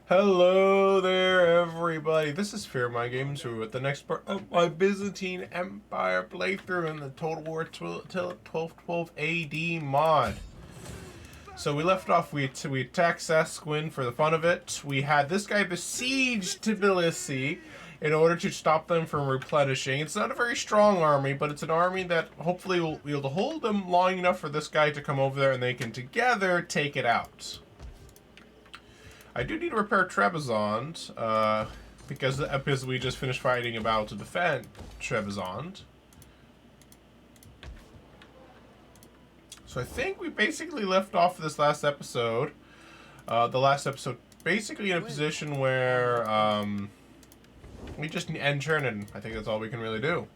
Hello there, everybody. This is Fearmy Games with the next part of my Byzantine Empire playthrough in the Total War 1212 AD mod. So we left off, we attacked Sasquin for the fun of it. We had this guy besiege Tbilisi in order to stop them from replenishing. It's not a very strong army, but it's an army that hopefully will be able to hold them long enough for this guy to come over there and they can together take it out. I do need to repair Trebizond, because we just finished fighting a battle to defend Trebizond. So I think we basically left off this last episode. The last episode basically in a position where we just end turn, and I think that's all we can really do.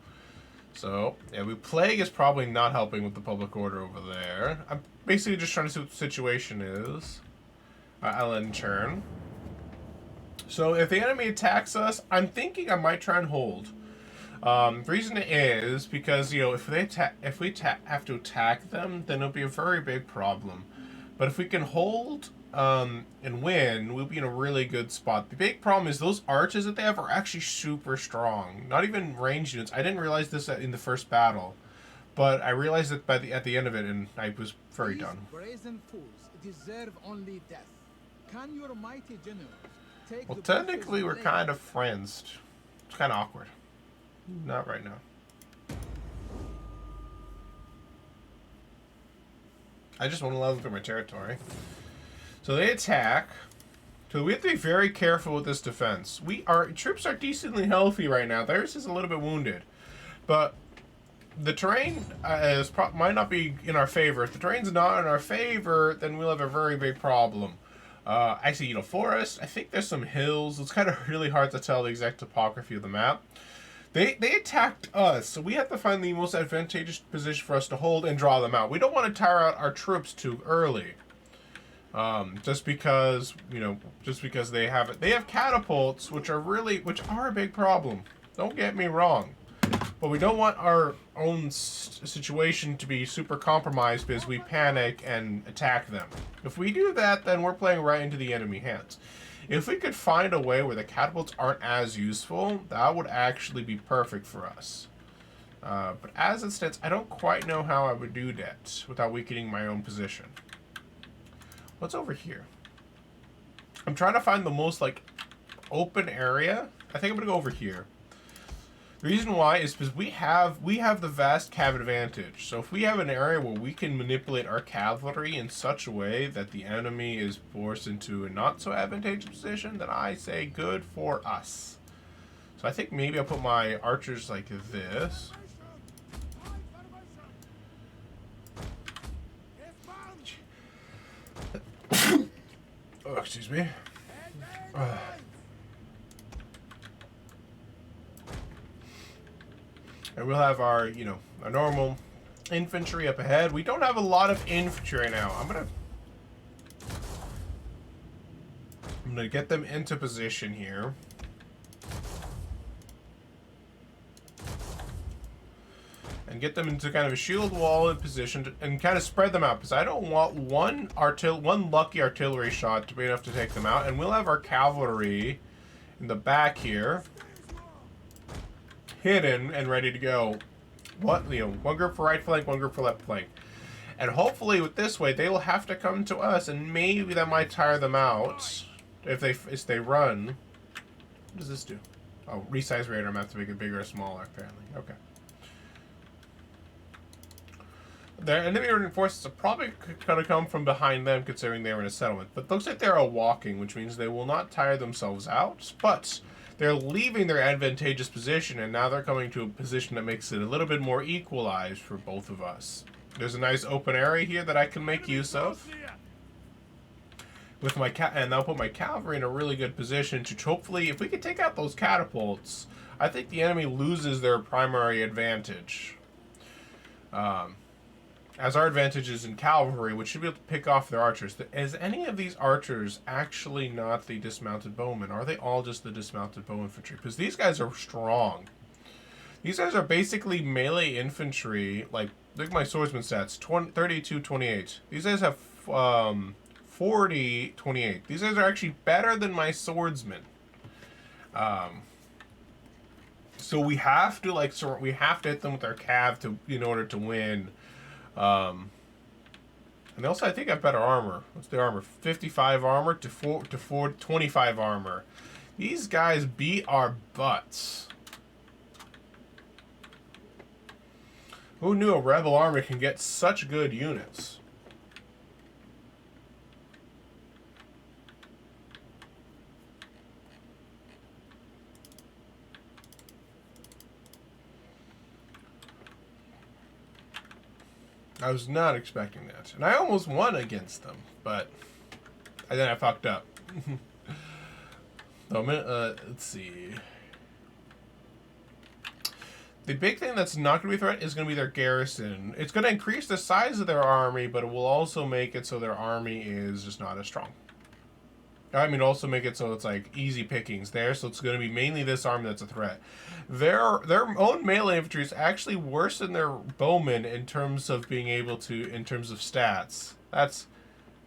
So, yeah, Plague is probably not helping with the public order over there. I'm basically just trying to see what the situation is. I'll end turn. So if the enemy attacks us, I'm thinking I might try and hold. The reason is because, you know, if we have to attack them, then it'll be a very big problem. But if we can hold and win, we'll be in a really good spot. The big problem is those archers that they have are actually super strong. Not even ranged units. I didn't realize this in the first battle, but I realized it at the end of it, and I was very done. Brazen fools deserve only death. Can your mighty generals take Well, technically, we're kind of friends. It's kind of awkward. Not right now. I just want to level through my territory. So they attack. So we have to be very careful with this defense. Our troops are decently healthy right now. Theirs is a little bit wounded, but the terrain might not be in our favor. If the terrain's not in our favor, then we'll have a very big problem. Actually, you know, forest, I think there's some hills. It's kind of really hard to tell the exact topography of the map. They attacked us, so we have to find the most advantageous position for us to hold and draw them out. We don't want to tire out our troops too early. Just because they have catapults, which are a big problem. Don't get me wrong. But we don't want our own situation to be super compromised because we panic and attack them. If we do that, then we're playing right into the enemy hands. If we could find a way where the catapults aren't as useful, that would actually be perfect for us. But as it stands, I don't quite know how I would do that without weakening my own position. What's over here? I'm trying to find the most, open area. I think I'm going to go over here. The reason why is because we have the vast cav advantage. So if we have an area where we can manipulate our cavalry in such a way that the enemy is forced into a not so advantageous position, then I say good for us. So I think maybe I'll put my archers like this. Oh, excuse me. And we'll have our normal infantry up ahead. We don't have a lot of infantry right now. I'm gonna get them into position here. And get them into kind of a shield wall in position and kind of spread them out, because I don't want one lucky artillery shot to be enough to take them out. And we'll have our cavalry in the back here, hidden and ready to go. One group for right flank, one group for left flank. And hopefully with this way, they will have to come to us, and maybe that might tire them out if they run. What does this do? Oh, resize radar map to make it bigger or smaller, apparently. Okay. Their enemy reinforcements are probably going to come from behind them, considering they were in a settlement. But it looks like they're walking, which means they will not tire themselves out. But they're leaving their advantageous position, and now they're coming to a position that makes it a little bit more equalized for both of us. There's a nice open area here that I can make use of. With and I'll put my cavalry in a really good position to hopefully, if we can take out those catapults, I think the enemy loses their primary advantage. As our advantage is in cavalry, which should be able to pick off their archers. Is any of these archers actually not the dismounted bowmen? Are they all just the dismounted bow infantry? Because these guys are strong. These guys are basically melee infantry. Look at my swordsman stats. 32, 28. These guys have 4 40, 28. These guys are actually better than my swordsmen. So we have to we have to hit them with our cav in order to win. And they also, I think, have better armor. What's the armor? 55 armor to 25 armor. These guys beat our butts. Who knew a rebel army can get such good units? I was not expecting that. And I almost won against them, but then I fucked up. So let's see. The big thing that's not going to be a threat is going to be their garrison. It's going to increase the size of their army, but it will also make it so their army is just not as strong. I mean, also make it so it's like easy pickings there, so it's going to be mainly this army that's a threat. Their own melee infantry is actually worse than their bowmen in terms of being able to, in terms of stats. That's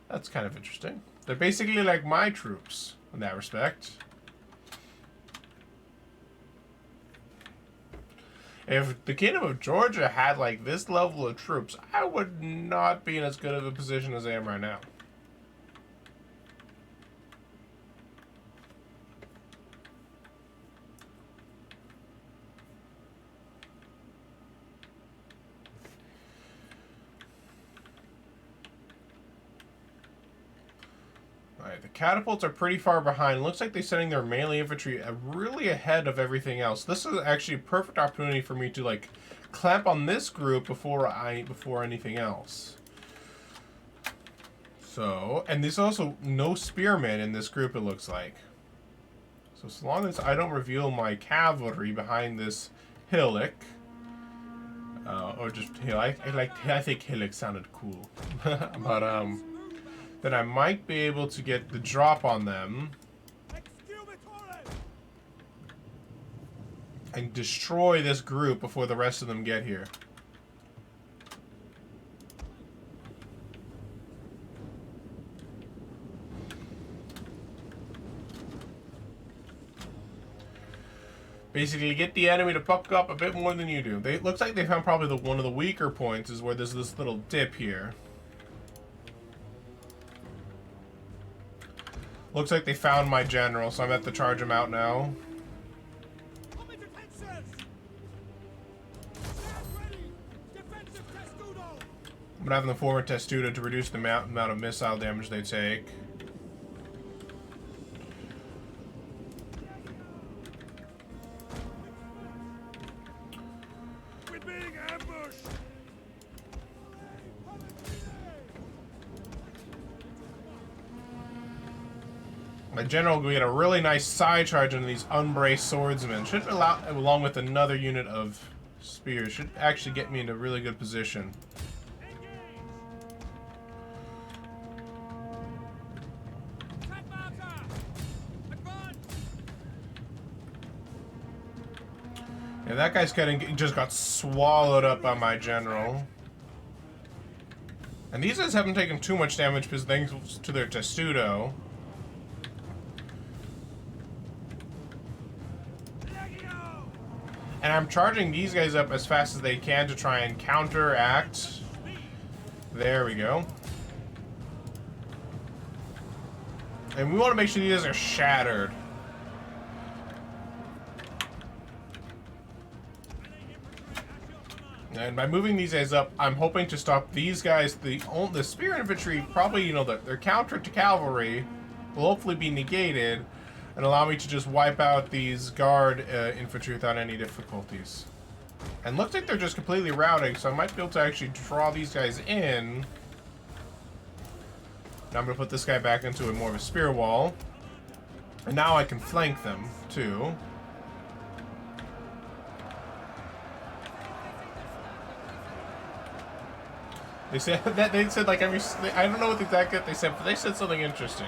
kind of interesting. They're basically like my troops in that respect. If the Kingdom of Georgia had like this level of troops, I would not be in as good of a position as I am right now. Alright, the catapults are pretty far behind. Looks like they're sending their melee infantry really ahead of everything else. This is actually a perfect opportunity for me to like clamp on this group before anything else. So, and there's also no spearmen in this group, it looks like. So as long as I don't reveal my cavalry behind this hillock, or just hill, I think hillock sounded cool. But then I might be able to get the drop on them and destroy this group before the rest of them get here. Basically, get the enemy to puck up a bit more than you do. It looks like they found probably one of the weaker points is where there's this little dip here. Looks like they found my general, so I'm at to charge him out now. I'm gonna have them form a testudo to reduce the amount of missile damage they take. We're being ambushed. My general will get a really nice side charge into these unbraced swordsmen. Should allow, along with another unit of spears, should actually get me into a really good position. Yeah, that guy's just got swallowed up by my general. And these guys haven't taken too much damage because thanks to their testudo. And I'm charging these guys up as fast as they can to try and counteract. There we go. And we want to make sure these guys are shattered. And by moving these guys up, I'm hoping to stop these guys. The spear infantry, probably, you know, their counter to cavalry will hopefully be negated and allow me to just wipe out these guard infantry without any difficulties. And looks like they're just completely routing, so I might be able to actually draw these guys in. Now I'm going to put this guy back into more of a spear wall. And now I can flank them, too. They said that like I don't know what exactly they said, but they said something interesting.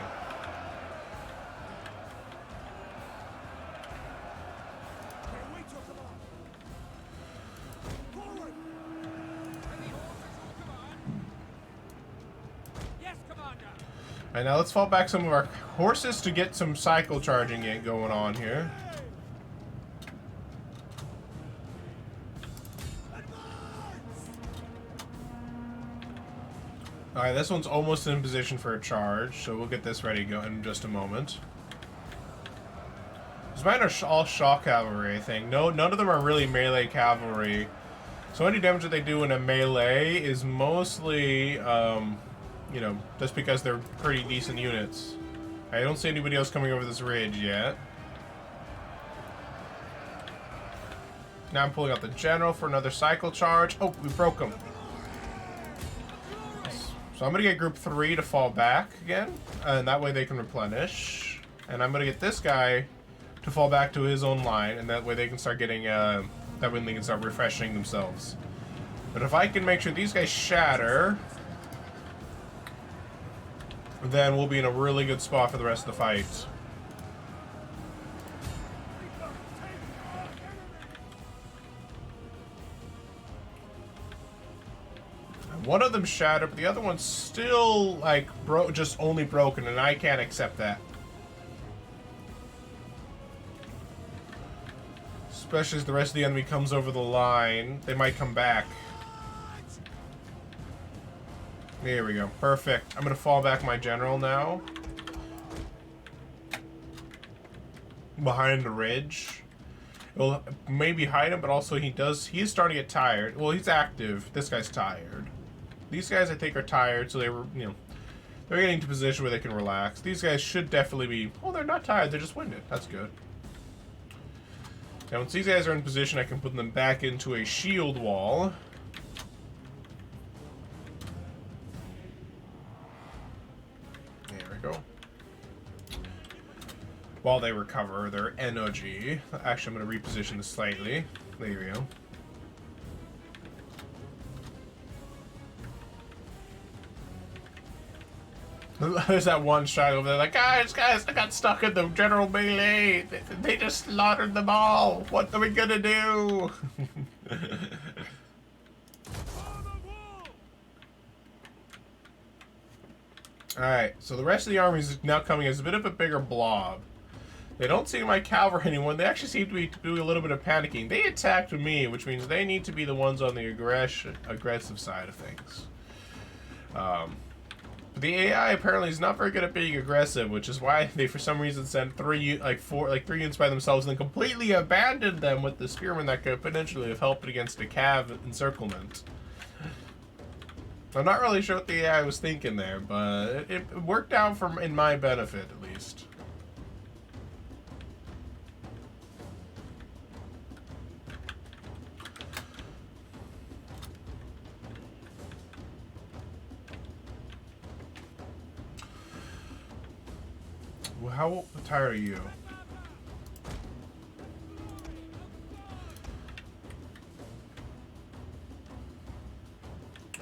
Alright, now let's fall back some of our horses to get some cycle charging going on here. Alright, this one's almost in position for a charge, so we'll get this ready to go in just a moment. These mine are all shock cavalry, I think. No, none of them are really melee cavalry. So any damage that they do in a melee is mostly, you know, just because they're pretty decent units. I don't see anybody else coming over this ridge yet. Now I'm pulling out the general for another cycle charge. Oh, we broke him. So I'm going to get group 3 to fall back again, and that way they can replenish. And I'm going to get this guy to fall back to his own line, and that way they can start getting, that way they can start refreshing themselves. But if I can make sure these guys shatter, then we'll be in a really good spot for the rest of the fight. One of them shattered, but the other one's still, like, just only broken, and I can't accept that. Especially as the rest of the enemy comes over the line. They might come back. There we go. Perfect. I'm going to fall back my general now. Behind the ridge. It'll maybe hide him, but also he's starting to get tired. Well, he's active. This guy's tired. These guys, I think, are tired, so they were, you know, they're getting to a position where they can relax. These guys should definitely be, oh, they're not tired, they're just winded. That's good. Now, once these guys are in position, I can put them back into a shield wall. There we go. While they recover their energy. Actually, I'm going to reposition this slightly. There we go. There's that one shot over there like, guys, I got stuck in the general melee. They just slaughtered them all. What are we gonna do? Alright, so the rest of the army is now coming as a bit of a bigger blob. They don't seem like cavalry anymore. They actually seem to be doing a little bit of panicking. They attacked me, which means they need to be the ones on the aggressive side of things. The AI apparently is not very good at being aggressive, which is why they, for some reason, sent three units by themselves and then completely abandoned them with the spearmen that could potentially have helped against a cav encirclement. I'm not really sure what the AI was thinking there, but it worked out in my benefit, at least. How tired are you?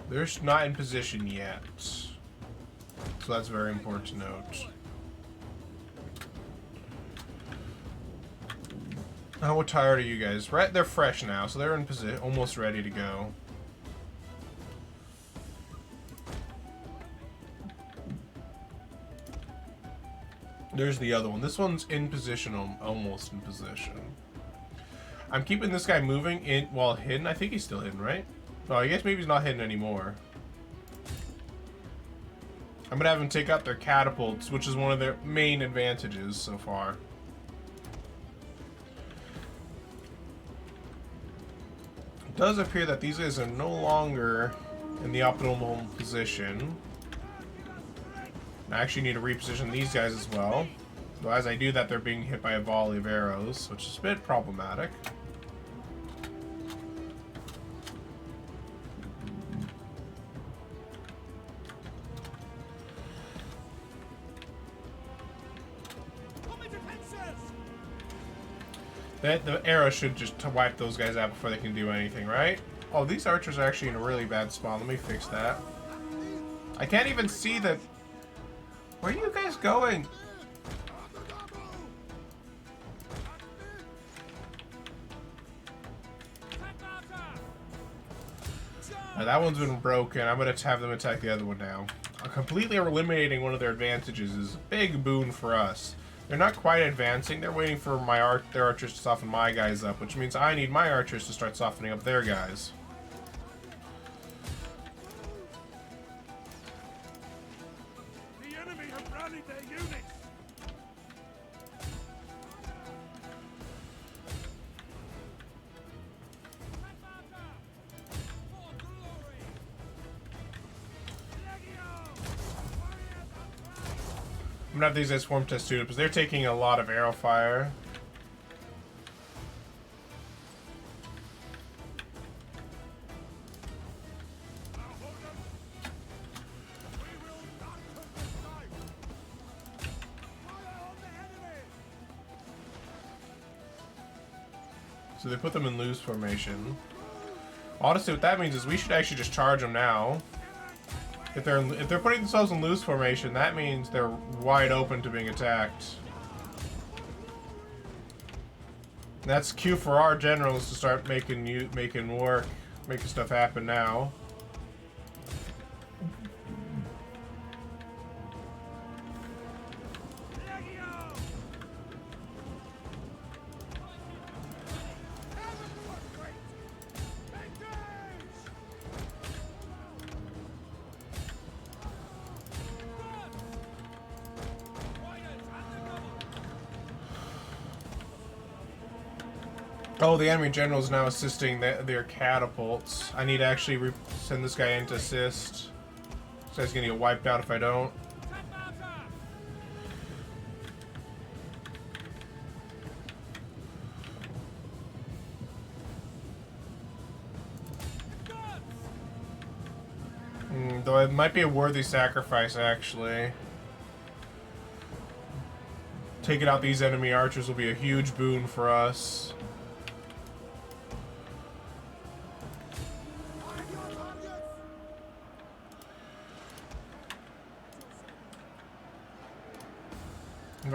They're not in position yet. So that's very important to note. How tired are you guys? Right, they're fresh now, so they're in position, almost ready to go. There's the other one. This one's in position, almost in position. I'm keeping this guy moving in while hidden. I think he's still hidden, right? Oh, I guess maybe he's not hidden anymore. I'm gonna have him take out their catapults, which is one of their main advantages so far. It does appear that these guys are no longer in the optimal position. I actually need to reposition these guys as well. So as I do that, they're being hit by a volley of arrows, which is a bit problematic. The arrow should just wipe those guys out before they can do anything, right? Oh, these archers are actually in a really bad spot. Let me fix that. I can't even see the... Where are you guys going? That one's been broken. I'm going to have them attack the other one now. completely eliminating one of their advantages is a big boon for us. They're not quite advancing. They're waiting for their archers to soften my guys up, which means I need my archers to start softening up their guys. The enemy have rallied their units. I'm gonna have these guys swarm test too, because they're taking a lot of arrow fire. So they put them in loose formation. Honestly, what that means is we should actually just charge them now. If they're putting themselves in loose formation, that means they're wide open to being attacked. And that's cue for our generals to start making stuff happen now. Oh, the enemy general is now assisting their catapults. I need to actually send this guy in to assist. This guy's gonna get wiped out if I don't. Though it might be a worthy sacrifice, actually. Taking out these enemy archers will be a huge boon for us.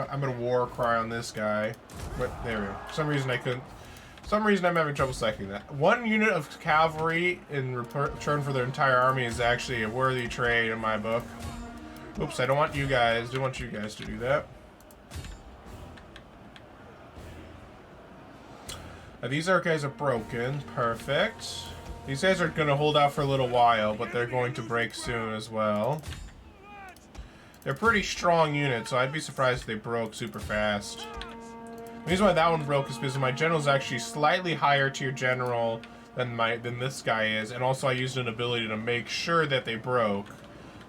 I'm gonna war cry on this guy. But there we go. For some reason I couldn't. For some reason I'm having trouble selecting that. One unit of cavalry in return for their entire army is actually a worthy trade in my book. Oops, I don't want you guys. Don't want you guys to do that. Now, these guys are broken. Perfect. These guys are gonna hold out for a little while, but they're going to break soon as well. They're pretty strong units, so I'd be surprised if they broke super fast. The reason why that one broke is because my general is actually slightly higher tier general than this guy is, and also I used an ability to make sure that they broke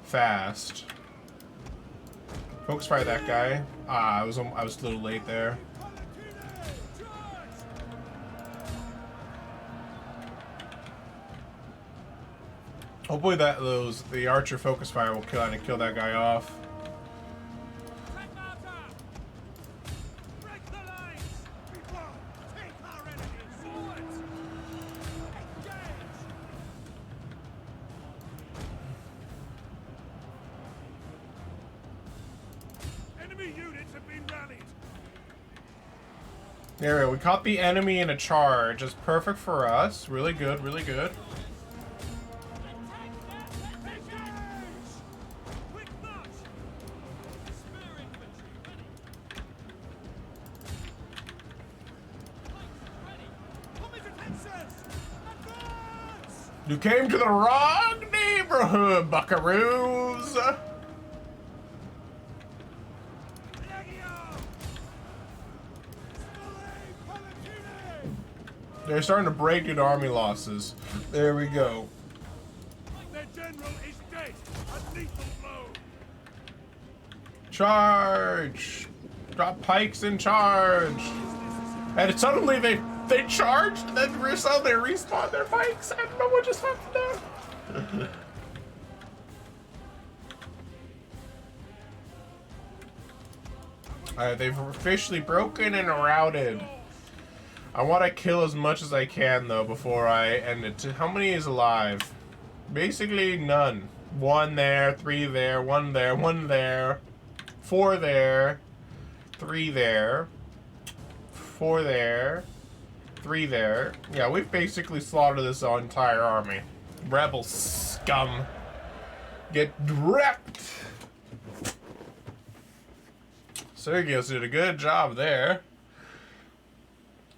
fast. Focus fire that guy. I was a little late there. Hopefully the archer focus fire will kill that guy off. There we go. We caught the enemy in a charge. It's perfect for us. Really good, really good. You came to the wrong neighborhood, buckaroos! They're starting to break into army losses. There we go. Their general is dead. A lethal blow. Charge! Drop pikes and charge! And suddenly they charged, and then suddenly they respawned their pikes. I don't know what just happened there. Alright, they've officially broken and routed. I want to kill as much as I can, though, before I end it. How many is alive? Basically, none. 1 there, 3 there, 1 there, 1 there, 4 there, 3 there, 4 there, 3 there. Yeah, we've basically slaughtered this entire army. Rebel scum. Get wrecked. Sergius did a good job there.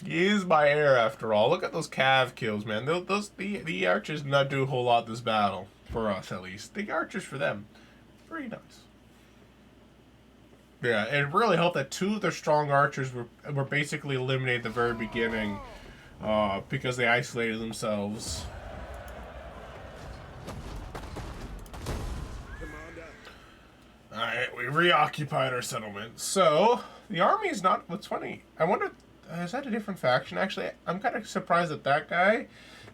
He is by air after all. Look at those cav kills, man. The archers did not do a whole lot this battle. For us, at least. The archers for them. Very nice. Yeah, it really helped that two of their strong archers were basically eliminated at the very beginning. Because they isolated themselves. Alright, we reoccupied our settlement. So, the army is not... What's funny, I wonder... Is that a different faction? Actually, I'm kind of surprised that that guy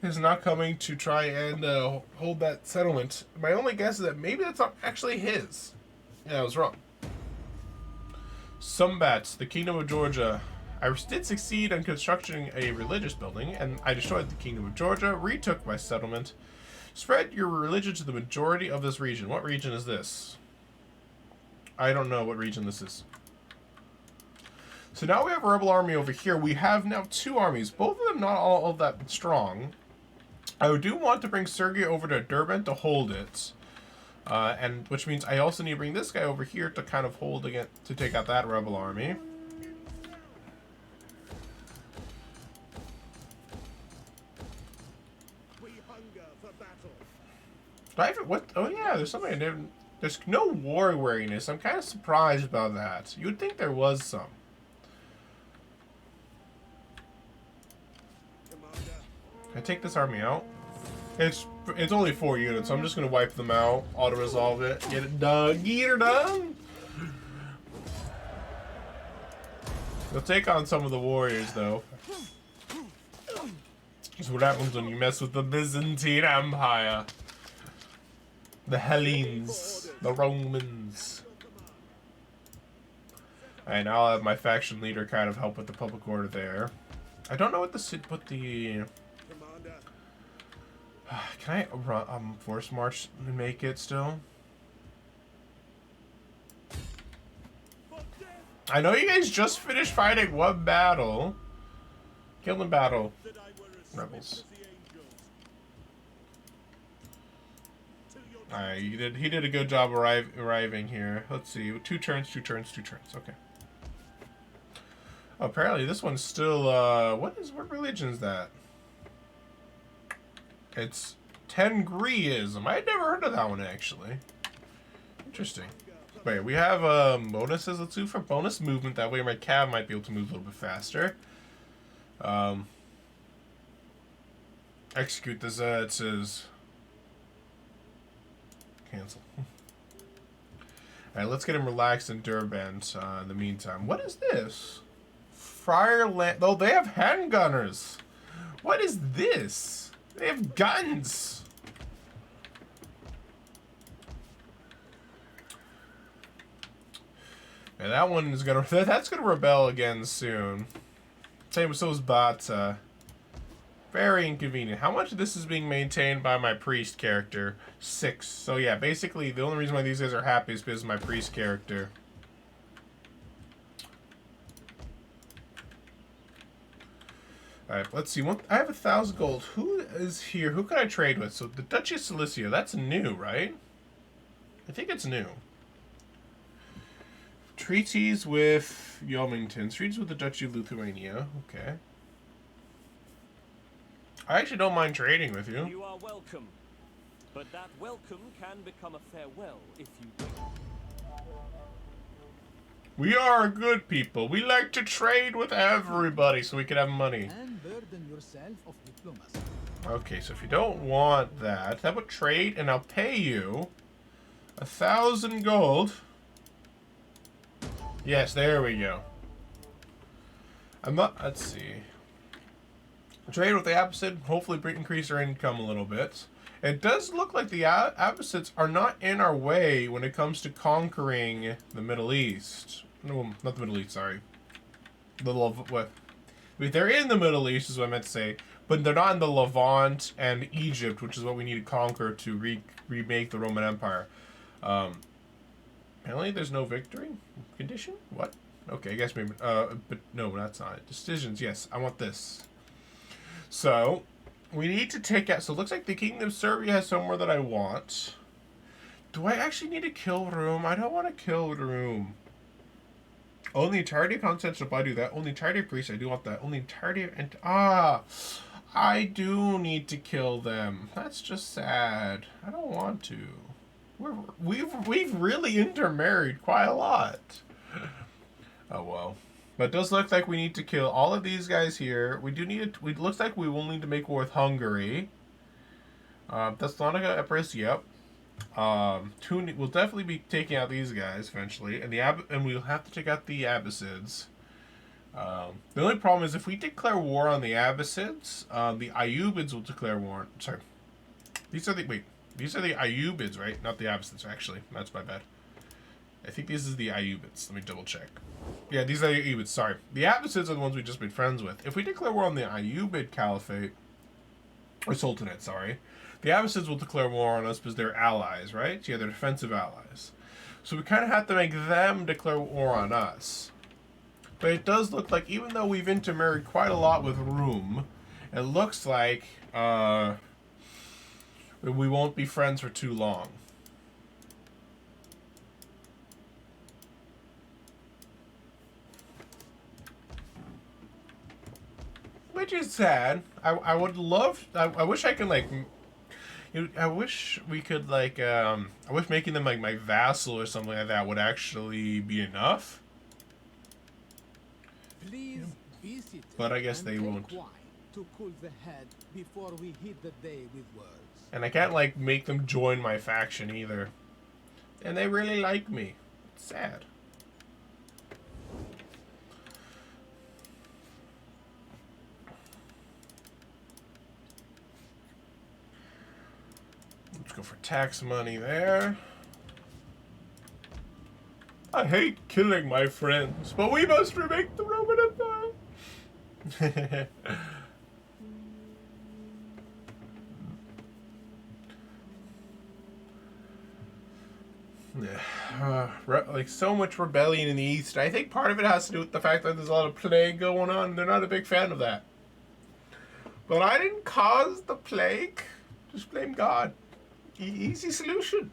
is not coming to try and hold that settlement. My only guess is that maybe that's not actually his. Yeah, I was wrong. Sumbats, the Kingdom of Georgia. I did succeed in constructing a religious building, and I destroyed the Kingdom of Georgia, retook my settlement. Spread your religion to the majority of this region. What region is this? I don't know what region this is. So now we have a rebel army over here. We have now two armies, both of them not all that strong. I do want to bring Sergei over to Durban to hold it. And which means I also need to bring this guy over here to kind of hold again, to take out that rebel army. We hunger for battle. What? Oh yeah, there's something I didn't... There's no war wariness. I'm kind of surprised about that. You would think there was some. Can I take this army out? It's only 4 units, so I'm just gonna wipe them out, auto-resolve it, get it done, get her done! You'll take on some of the warriors, though. That's what happens when you mess with the Byzantine Empire. The Hellenes, the Romans. Alright, now I'll have my faction leader kind of help with the public order there. I don't know what the... Can I run, force march and make it still? I know you guys just finished fighting one battle. Kill in battle, rebels. Alright, he did a good job arriving here. Let's see, 2 turns, 2 turns, 2 turns. Okay. Oh, apparently this one's still what religion is that? It's Tengriism. I had never heard of that one, actually. Interesting. Wait, we have bonuses. Let's do for bonus movement. That way my cav might be able to move a little bit faster. Execute this. It says... Cancel. Alright, let's get him relaxed in Durban in the meantime. What is this? Friarland... Oh, they have handgunners. What is this? They have guns! Yeah, that one is gonna... That's gonna rebel again soon. Same with so is Bata. Very inconvenient. How much of this is being maintained by my priest character? 6. So yeah, basically the only reason why these guys are happy is because of my priest character. Alright, let's see. I have 1,000 gold. Who is here? Who can I trade with? So the Duchy of Silesia, that's new, right? I think it's new. Treaties with Yomington. Treaties with the Duchy of Lithuania. Okay. I actually don't mind trading with you. You are welcome. But that welcome can become a farewell if you wait. We are good people. We like to trade with everybody so we can have money. And burden yourself of diplomacy. Okay, so if you don't want that, how about trade and I'll pay you 1,000 gold. Yes, there we go. I'm not, let's see. Trade with the Abbasid, hopefully increase our income a little bit. It does look like the Abbasids are not in our way when it comes to conquering the Middle East. No, not the Middle East, sorry. What? They're in the Middle East is what I meant to say, but they're not in the Levant and Egypt, which is what we need to conquer to remake the Roman Empire. Apparently there's no victory condition? What? Okay, I guess maybe, but no, that's not it. Decisions, yes, I want this. So, we need to take out, so it looks like the Kingdom of Serbia has somewhere that I want. Do I actually need to kill Room? I don't want to kill Room. Only entirety of content if I do that. Only entirety of priests, I do want that. Only entirety of... I do need to kill them. That's just sad. I don't want to. We've really intermarried quite a lot. Oh well. But it does look like we need to kill all of these guys here. We do need to... It looks like we will need to make war with Hungary. Thessalonica, Epirus, yep. We'll definitely be taking out these guys eventually, and we'll have to take out the Abbasids. The only problem is if we declare war on the Abbasids, the Ayyubids will declare war. Sorry, these are the Ayyubids, right? Not the Abbasids, actually. That's my bad. I think this is the Ayyubids. Let me double check. Yeah, these are the Ayyubids. Sorry, the Abbasids are the ones we just made friends with. If we declare war on the Ayyubid Caliphate or Sultanate, sorry. The Abbasids will declare war on us because they're allies, right? Yeah, they're defensive allies. So we kind of have to make them declare war on us. But it does look like, even though we've intermarried quite a lot with Room, it looks like we won't be friends for too long. Which is sad. I would love... I wish I could, like... I wish we could, like, I wish making them, like, my vassal or something like that would actually be enough. Please visit But I guess and they take won't. wine to cool the head before we hit the day with words. And I can't, like, make them join my faction either. And they really like me. It's sad. Let's go for tax money there. I hate killing my friends, but we must remake the Roman Empire. Like so much rebellion in the East. I think part of it has to do with the fact that there's a lot of plague going on. They're not a big fan of that. But I didn't cause the plague. Just blame God. Easy solution.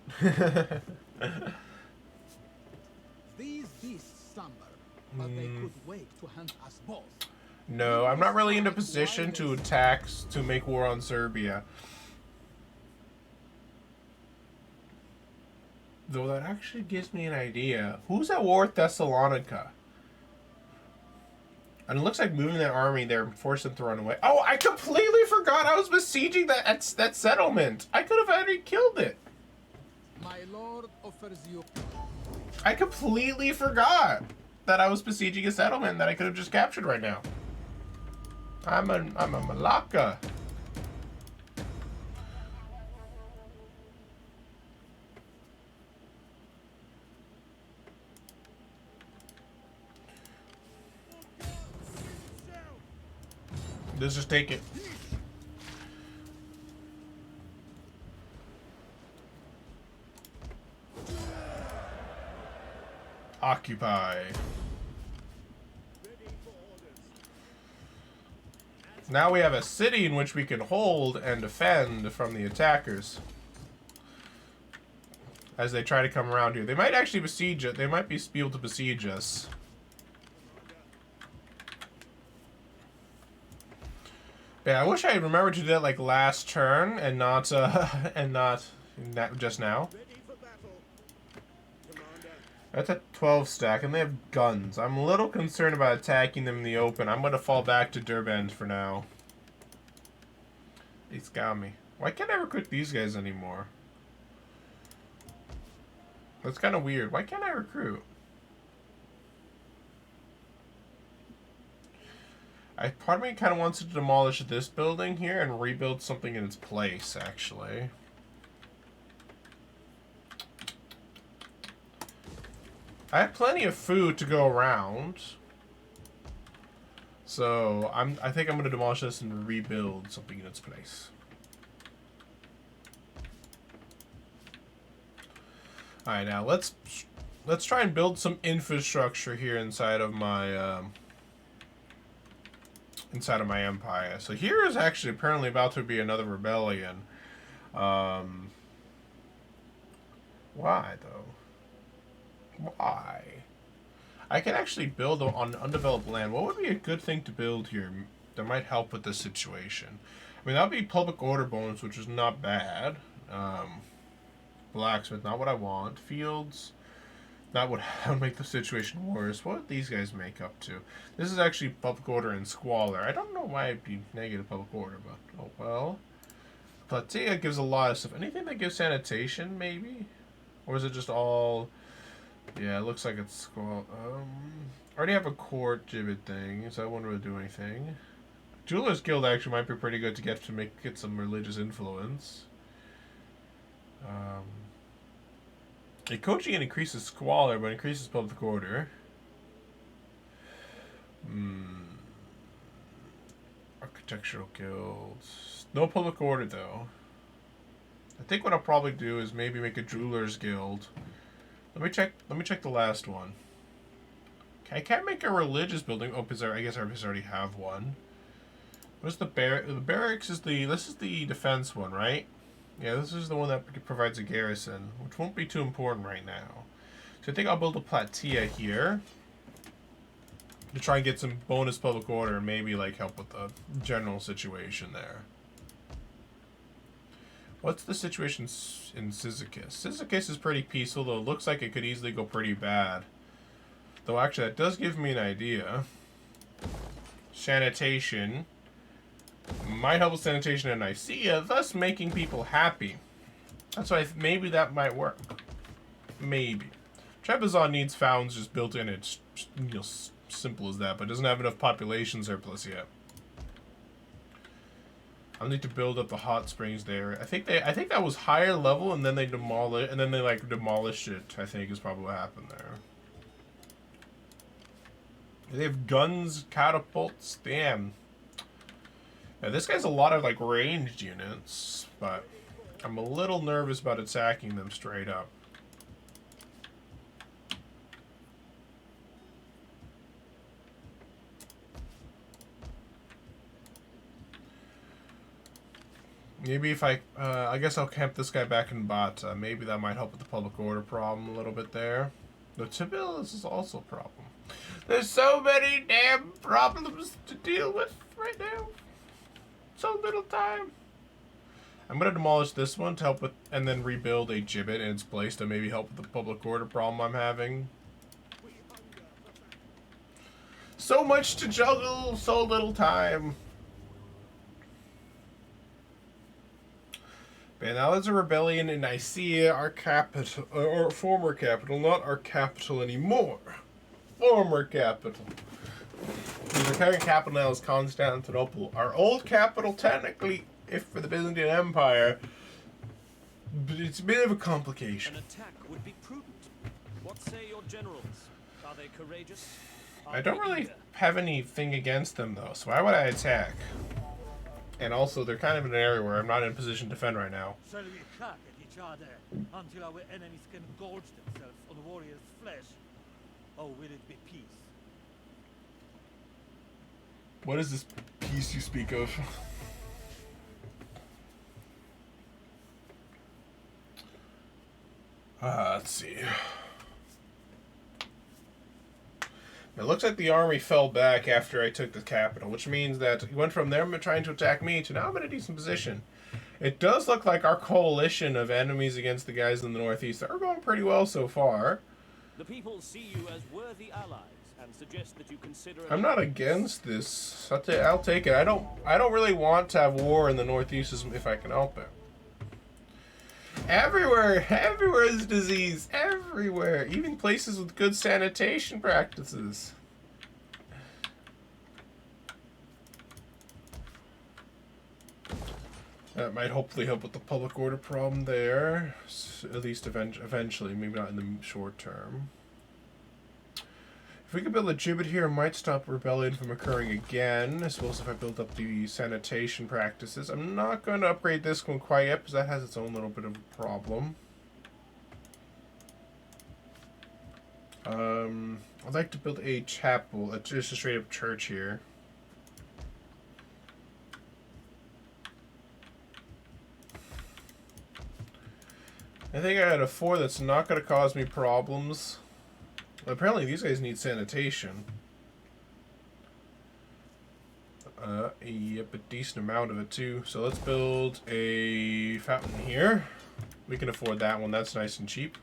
These beasts slumber, but they could wait to hunt us both. No, I'm not really in a position to attack, to make war on Serbia. Though that actually gives me an idea. Who's at war with Thessalonica? And it looks like moving that army there and forcing them to run away. Oh, I completely forgot I was besieging that settlement. I could have already killed it. My lord offers you. I completely forgot that I was besieging a settlement that I could have just captured right now. I'm a Malacca. Let's just take it. Occupy. Now we have a city in which we can hold and defend from the attackers. As they try to come around here. They might actually besiege it. They might be able to besiege us. Yeah, I wish I had remembered to do that like last turn and not just now. That's a 12 stack and they have guns. I'm a little concerned about attacking them in the open. I'm gonna fall back to Durban for now. He's got me. Why can't I recruit these guys anymore? That's kind of weird. Why can't I recruit? Part of me kind of wants to demolish this building here and rebuild something in its place, actually. I have plenty of food to go around. So, I think I'm going to demolish this and rebuild something in its place. Alright, now let's try and build some infrastructure here inside of my empire. So here is actually apparently about to be another rebellion. Why, though? Why? I can actually build on undeveloped land. What would be a good thing to build here that might help with this situation? I mean, that would be public order bonus, which is not bad. Blacksmith, not what I want. Fields, not what would make the situation worse. What would these guys make up to? This is actually public order and squalor. I don't know why it'd be negative public order, but oh well. Platea gives a lot of stuff. Anything that gives sanitation, maybe? Or is it just all... Yeah, it looks like it's squall. I already have a court gibbet thing, so I won't really do anything. Jeweler's Guild actually might be pretty good to get some religious influence. A coaching increases squalor, but increases public order. Architectural guilds. No public order though. I think what I'll probably do is maybe make a jeweler's guild. Let me check the last one. I can't make a religious building. Oh, I guess I already have one. What's the the barracks is this is the defense one, right? Yeah, this is the one that provides a garrison, which won't be too important right now. So I think I'll build a platea here to try and get some bonus public order and maybe like help with the general situation there. What's the situation in Cyzicus? Cyzicus is pretty peaceful, though it looks like it could easily go pretty bad. Though actually that does give me an idea. Sanitation might help with sanitation in Nicaea, thus making people happy. That's why maybe that might work. Maybe. Trebizond needs founds just built in. It's simple as that, but doesn't have enough population surplus yet. I'll need to build up the hot springs there. I think that was higher level, and then they demolished it. I think is probably what happened there. They have guns, catapults. Damn. Now, this guy's a lot of like ranged units, but I'm a little nervous about attacking them straight up. Maybe if I guess I'll camp this guy back in Bata. Maybe that might help with the public order problem a little bit there. The Tibillus is also a problem. There's so many damn problems to deal with right now. So little time. I'm gonna demolish this one to help with, and then rebuild a gibbet in its place to maybe help with the public order problem I'm having. So much to juggle, so little time. But now there's a rebellion in Nicaea, our capital, or former capital, not our capital anymore. Former capital. The current capital now is Constantinople. Our old capital, technically, if for the Byzantine Empire, but it's a bit of a complication. An attack would be prudent. What say your generals? Are they courageous? I don't really have anything against them, though, so why would I attack? And also, they're kind of in an area where I'm not in a position to defend right now. Shall we hack at each other until our enemies can gorge themselves on warriors' flesh? Or will it be peace? What is this peace you speak of? Let's see. It looks like the army fell back after I took the capital, which means that he went from them trying to attack me to now I'm in a decent position. It does look like our coalition of enemies against the guys in the northeast are going pretty well so far. The people see you as worthy allies and suggest that you consider. I'm not against this. I'll take it. I don't really want to have war in the northeast if I can help it. Everywhere is disease. Everywhere. Even places with good sanitation practices. That might hopefully help with the public order problem there. At least eventually, maybe not in the short term. If we could build a gibbet here, it might stop rebellion from occurring again. I suppose if I build up the sanitation practices. I'm not going to upgrade this one quite yet, because that has its own little bit of a problem. I'd like to build a chapel, just a straight up church here. I think I had a 4 that's not going to cause me problems. Apparently these guys need sanitation. Yep, a decent amount of it too. So let's build a fountain here. We can afford that one. That's nice and cheap.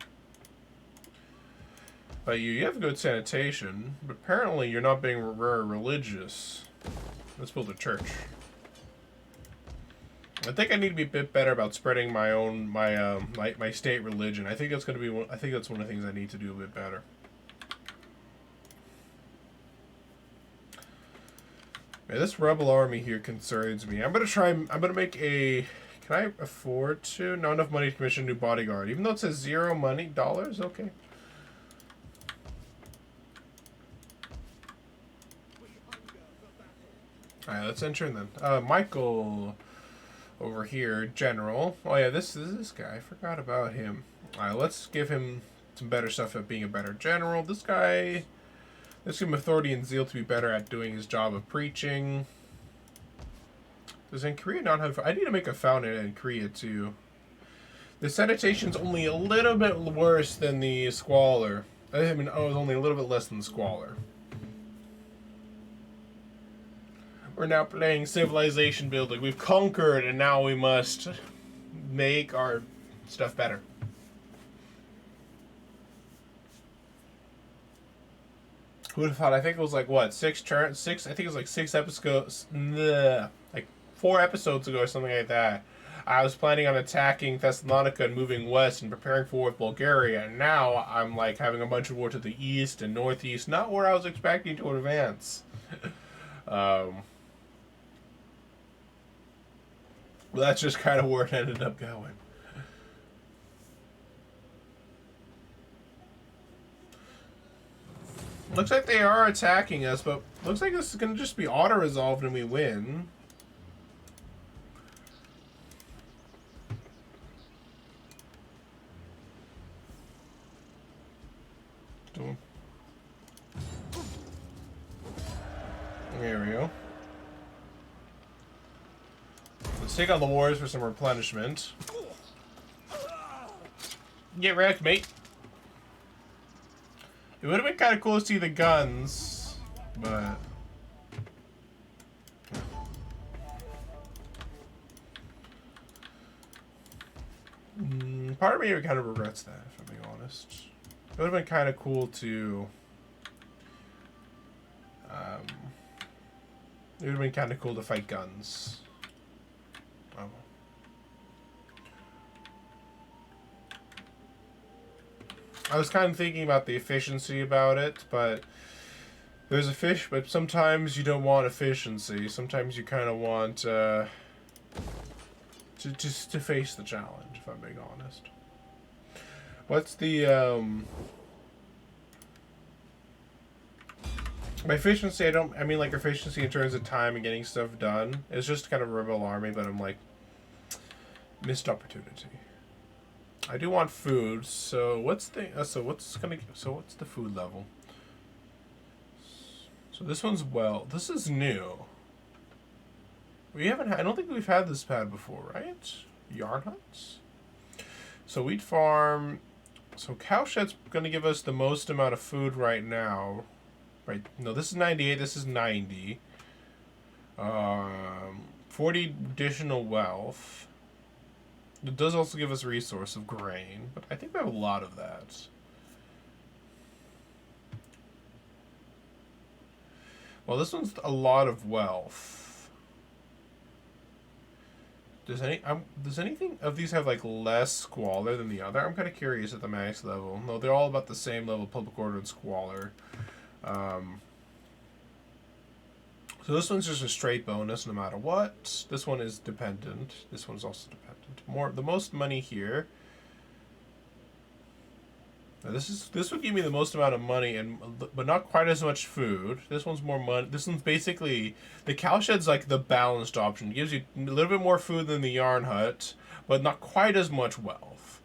But you have good sanitation. But apparently you're not being very religious. Let's build a church. I think I need to be a bit better about spreading my own my state religion. I think that's going to be I think that's one of the things I need to do a bit better. Yeah, this rebel army here concerns me. I'm gonna make a. Can I afford to? Not enough money to commission a new bodyguard. Even though it says $0 dollars, okay. Alright, let's enter in then. Michael over here, general. Oh yeah, this is this guy. I forgot about him. Alright, let's give him some better stuff at being a better general. This guy. Let's give him authority and zeal to be better at doing his job of preaching. Does in Korea not have... I need to make a fountain in Korea too. The sanitation's only a little bit worse than the squalor. I mean, oh, it's only a little bit less than the squalor. We're now playing civilization building. We've conquered and now we must make our stuff better. Who would have thought? I think it was like what, 6 turns, 6. I think it was like 6 episodes, like 4 episodes ago or something like that. I was planning on attacking Thessalonica and moving west and preparing for war with Bulgaria. And now I'm like having a bunch of war to the east and northeast, not where I was expecting to advance. Well, that's just kind of where it ended up going. Looks like they are attacking us, but looks like this is going to just be auto-resolved and we win. There we go. Let's take on the wars for some replenishment. Get wrecked, mate. It would have been kind of cool to see the guns, but... part of me kind of regrets that, if I'm being honest. It would have been kind of cool to... it would have been kind of cool to fight guns. Oh. I was kind of thinking about the efficiency about it, but there's a fish, but sometimes you don't want efficiency. Sometimes you kind of want to face the challenge, if I'm being honest. What's the my efficiency? I mean like efficiency in terms of time and getting stuff done. It's just kind of a rebel army, but I'm like missed opportunity. I do want food, so what's the what's the food level? So this one's this is new. We haven't I don't think we've had this pad before, right? Yarn huts. So wheat farm. So cowshed's gonna give us the most amount of food right now. Right? No, this is 98. This is 90. 40 additional wealth. It does also give us a resource of grain, but I think we have a lot of that. Well, this one's a lot of wealth. Does anything of these have like less squalor than the other? I'm kind of curious at the max level. No, they're all about the same level, public order and squalor. So this one's just a straight bonus no matter what. This one is dependent. This one's also dependent. The most money here. Now this would give me the most amount of money but not quite as much food. This one's more money. This one's basically the cowshed's like the balanced option. It gives you a little bit more food than the yarn hut, but not quite as much wealth.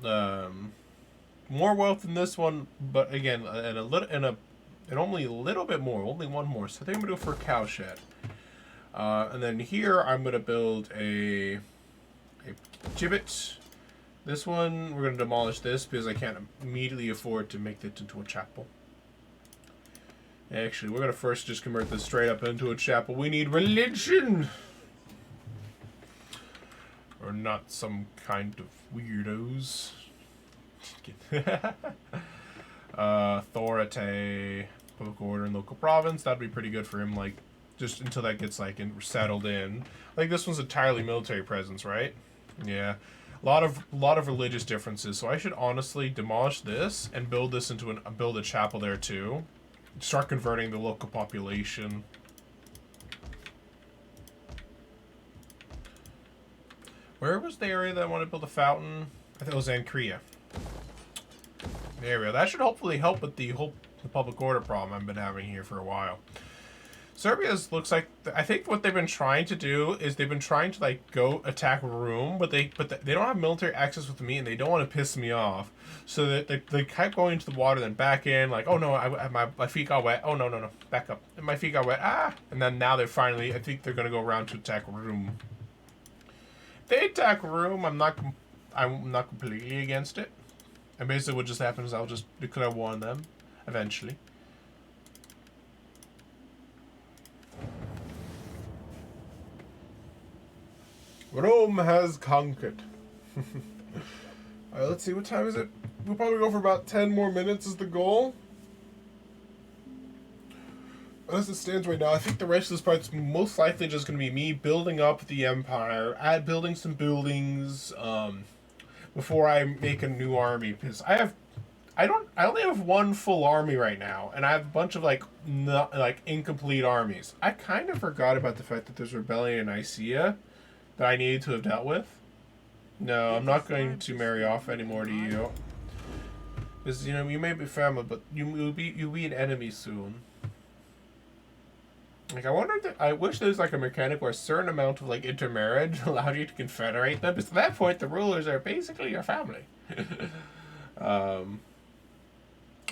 More wealth than this one, but again, and only a little bit more, only one more. So I think I'm gonna go for a cowshed. And then here I'm gonna build a gibbet, This one, we're going to demolish this because I can't immediately afford to make it into a chapel. Actually, we're going to first just convert this straight up into a chapel. We need religion! Or not some kind of weirdos. Authority, public order, and local province. That'd be pretty good for him, like, just until that gets, like, settled in. Like, this one's entirely military presence, right? Yeah. A lot of religious differences. So I should honestly demolish this and build this into build a chapel there too. Start converting the local population. Where was the area that I wanted to build a fountain? I think it was Ankria. There we go. That should hopefully help with the public order problem I've been having here for a while. Serbia's looks like, I think what they've been trying to do is they've been trying to like go attack Rome, but they don't have military access with me and they don't want to piss me off. So that they kept going into the water, then back in, like, oh no, my feet got wet. Oh no, back up. My feet got wet. Ah, and then now they're finally, I think they're gonna go around to attack Rome. If they attack Rome, I'm not completely against it. And basically what just happens is I'll just declare war on them eventually. Rome has conquered. Alright, let's see, what time is it? We'll probably go for about 10 more minutes is the goal. As it stands right now, I think the rest of this part's most likely just going to be me building up the empire, building some buildings, before I make a new army. Because I only have one full army right now, and I have a bunch of incomplete armies. I kind of forgot about the fact that there's rebellion in Nicaea that I needed to have dealt with. No, I'm not going to marry off anymore to you. Because, you know, you may be family, but you'll be an enemy soon. Like, I wish there was, like, a mechanic where a certain amount of, like, intermarriage allowed you to confederate them. Because at that point, the rulers are basically your family. It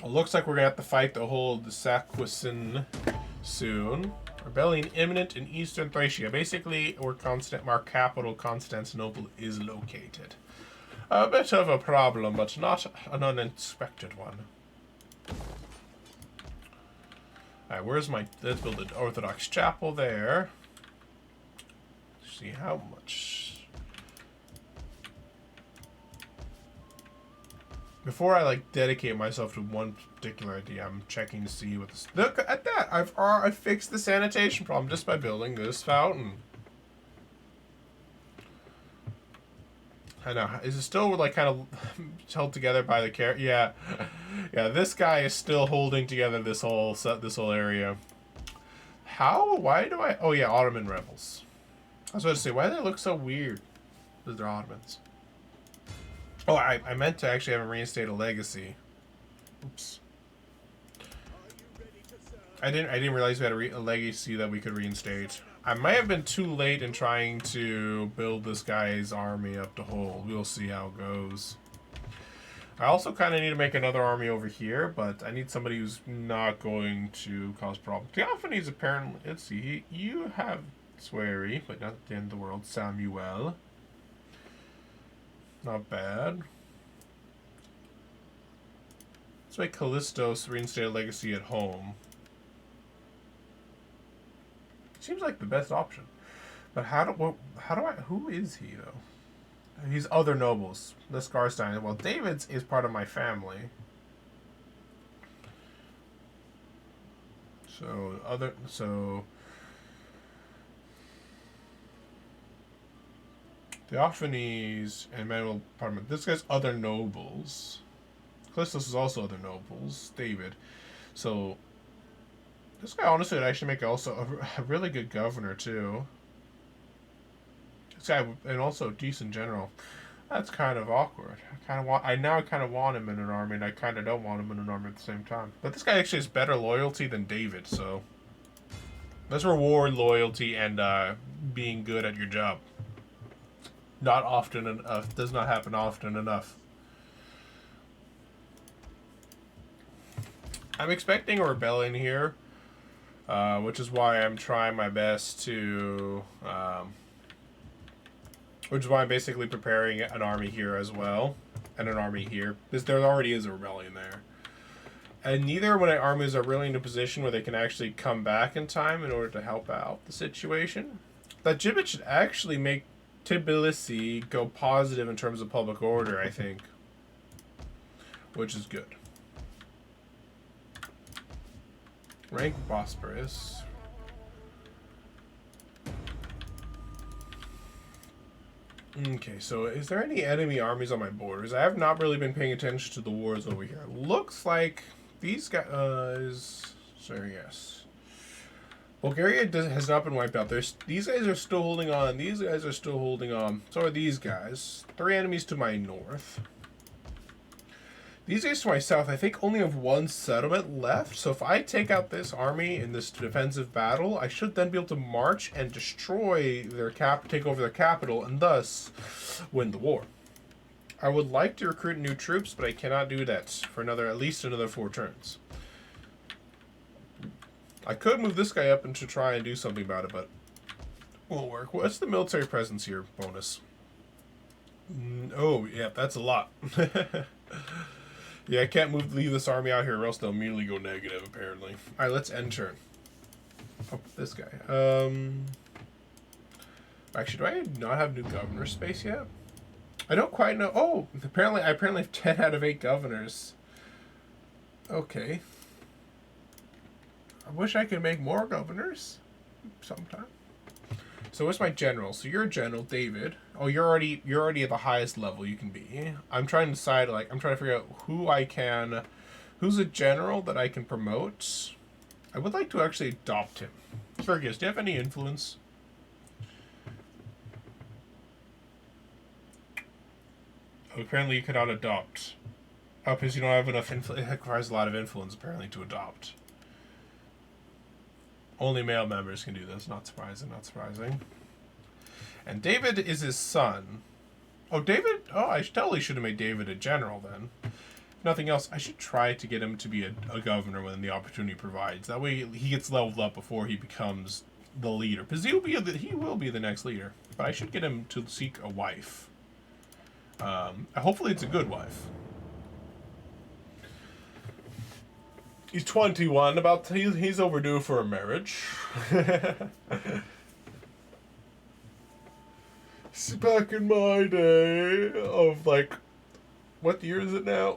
looks like we're going to have to fight the whole Saquicin soon. Rebellion imminent in eastern Thracia. Basically, where our capital, Constantinople, is located. A bit of a problem, but not an unexpected one. Alright, where's let's build an Orthodox chapel there. See how much. Before I dedicate myself to one particular idea, I'm checking to see what this. Look at that! I fixed the sanitation problem just by building this fountain. I know. Is it still kind of held together by the care? Yeah, yeah. This guy is still holding together this whole area. How? Why do I? Oh yeah, Ottoman rebels. I was about to say, why do they look so weird? Because they're Ottomans. Oh, I meant to actually have him reinstate a legacy. Oops. I didn't realize we had a legacy that we could reinstate. I might have been too late in trying to build this guy's army up to hold. We'll see how it goes. I also kind of need to make another army over here, but I need somebody who's not going to cause problems. Theophanes apparently, let's see, you have Swery, but not the end of the world. Samuel. Not bad. Let's make Callistos reinstate a legacy at home. Seems like the best option. But who is he, though? He's other nobles. The Scarstein. Well, David's is part of my family. So, Theophanes and Manuel Parma. This guy's other nobles. Callistos is also other nobles. David. So, this guy honestly would actually make also a really good governor too. This guy, and also a decent general. That's kind of awkward. I now kind of want him in an army, and I kind of don't want him in an army at the same time. But this guy actually has better loyalty than David, so let's reward loyalty and being good at your job. Not often enough. Does not happen often enough. I'm expecting a rebellion here. Which is why I'm trying my best to Which is why I'm basically preparing an army here as well. And an army here. Because there already is a rebellion there. And neither of my armies are really in a position where they can actually come back in time in order to help out the situation. That gibbet should actually make Tbilisi go positive in terms of public order, I think. Which is good. Rank Bosporus. Okay, so is there any enemy armies on my borders? I have not really been paying attention to the wars over here. Looks like these guys... Sorry, yes. Bulgaria has not been wiped out. These guys are still holding on. These guys are still holding on. So are these guys. 3 enemies to my north. These guys to my south, I think, only have 1 settlement left. So if I take out this army in this defensive battle, I should then be able to march and destroy their take over their capital, and thus win the war. I would like to recruit new troops, but I cannot do that for at least another 4 turns. I could move this guy up and to try and do something about it, but it won't work. What's the military presence here bonus? Oh, yeah, that's a lot. Yeah, I can't leave this army out here or else they'll immediately go negative, apparently. Alright, let's end turn. Oh, this guy. Actually, do I not have new governor space yet? I don't quite know. Oh, apparently I have 10 out of 8 governors. Okay. I wish I could make more governors sometime. So what's my general? So you're a general, David. Oh, you're already at the highest level you can be. I'm trying to decide, like, I'm trying to figure out who's a general that I can promote. I would like to actually adopt him. Fergus, do you have any influence? Oh, apparently you cannot adopt. Oh, because you don't have enough influence. It requires a lot of influence, apparently, to adopt. Only male members can do this. Not surprising, not surprising. And David is his son. Oh, David? Oh, I totally should have made David a general then. If nothing else, I should try to get him to be a governor when the opportunity provides. That way he gets leveled up before he becomes the leader. Because he will be the next leader. But I should get him to seek a wife. Hopefully it's a good wife. He's 21, he's overdue for a marriage. Back in my day of, like, what year is it now?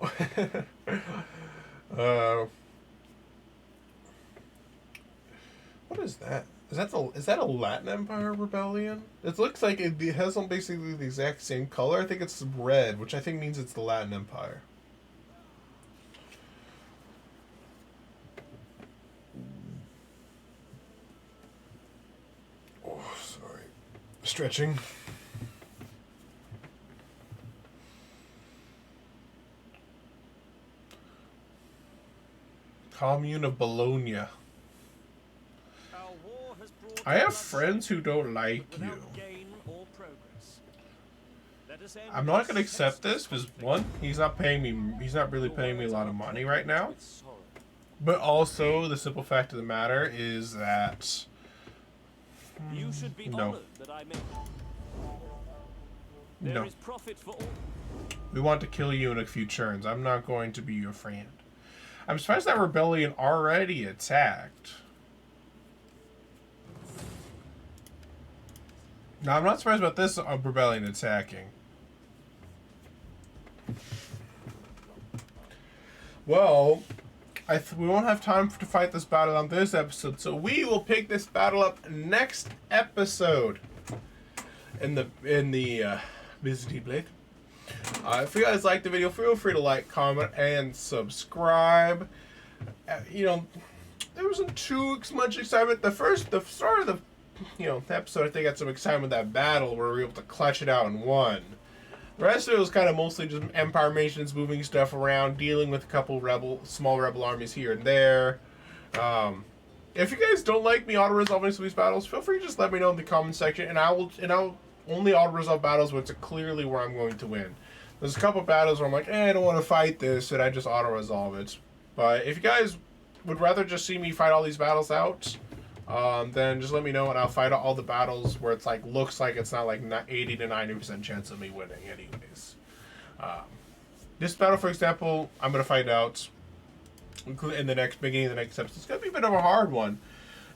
What is that? Is that a Latin Empire rebellion? It looks like it has basically the exact same color. I think it's red, which I think means it's the Latin Empire. Oh, sorry. Stretching. Commune of Bologna. I have friends who don't like you. I'm not going to accept this because, one, he's not really paying me a lot of money right now. But also, the simple fact of the matter is that you should be no. honored that I made. There is profit for all. We want to kill you in a few turns. I'm not going to be your friend. I'm surprised that rebellion already attacked. No, I'm not surprised about this rebellion attacking. Well, we won't have time to fight this battle on this episode, so we will pick this battle up next episode in the Byzantine Blade. If you guys liked the video, feel free to like, comment, and subscribe. You know, there wasn't too much excitement. The start of the episode, I think, had some excitement with that battle where we were able to clutch it out and won. The rest of it was kind of mostly just Empire nations moving stuff around, dealing with a couple small rebel armies here and there. If you guys don't like me auto-resolving some of these battles, feel free to just let me know in the comment section, and I'll only auto-resolve battles where it's clearly where I'm going to win. There's a couple battles where I'm like, I don't want to fight this, and I just auto-resolve it. But if you guys would rather just see me fight all these battles out, then just let me know and I'll fight all the battles where it's like looks like it's not like 80 to 90% chance of me winning anyways. This battle, for example, I'm gonna find out in the beginning of the next episode. It's gonna be a bit of a hard one.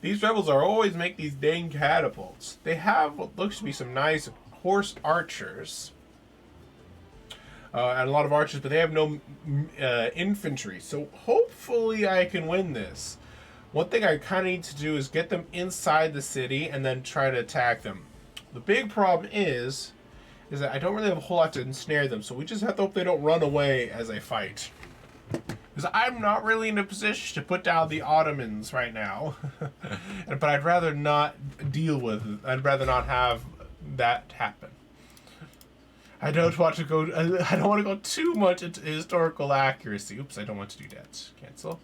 These rebels are always make these dang catapults. They have what looks to be some nice horse archers. And a lot of archers, but they have no infantry. So hopefully I can win this. One thing I kind of need to do is get them inside the city and then try to attack them. The big problem is that I don't really have a whole lot to ensnare them. So we just have to hope they don't run away as I fight. Because I'm not really in a position to put down the Ottomans right now. But I'd rather not deal with it. I'd rather not have that happen. I don't want to go too much into historical accuracy. Oops, I don't want to do that. Cancel.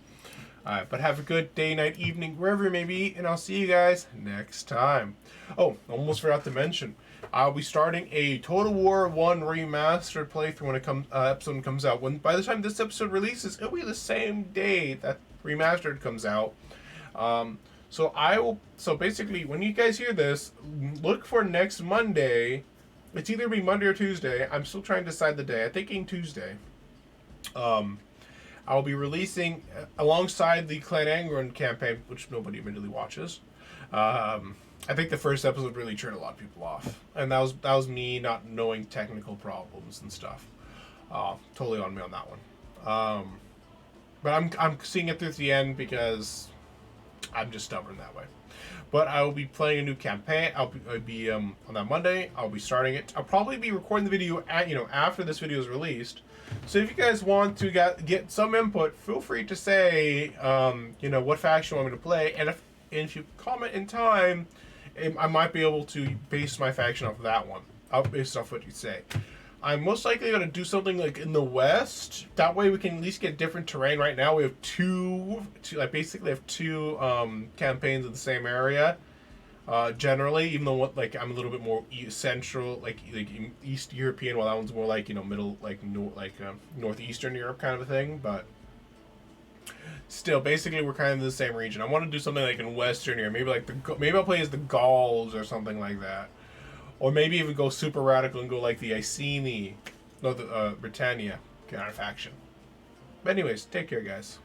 Alright, but have a good day, night, evening, wherever you may be, and I'll see you guys next time. Oh, almost forgot to mention. I'll be starting a Total War 1 remastered playthrough when episode comes out. By the time this episode releases, it'll be the same day that remastered comes out. So basically, when you guys hear this, look for next Monday. It's either be Monday or Tuesday. I'm still trying to decide the day. I'm thinking Tuesday. I'll be releasing alongside the Clan Angron campaign, which nobody really watches. I think the first episode really turned a lot of people off, and that was me not knowing technical problems and stuff. Totally on me on that one. But I'm seeing it through to the end because I'm just stubborn that way. But I will be playing a new campaign. I'll be on that Monday. I'll be starting it. I'll probably be recording the video after this video is released. So if you guys want to get some input, feel free to say what faction you want me to play, and if you comment in time, I might be able to base my faction off of that one. I'll base it off what you say. I'm most likely going to do something like in the west. That way we can at least get different terrain. Right now we have two I basically have two campaigns in the same area. Generally, even though I'm a little bit more central, like East European, while that one's more like middle, northeastern Europe kind of a thing. But still, basically we're kind of in the same region. I want to do something like in Western Europe, maybe I'll play as the Gauls or something like that. Or maybe even go super radical and go like the Iceni, no, the Britannia kind of faction. But anyways, take care, guys.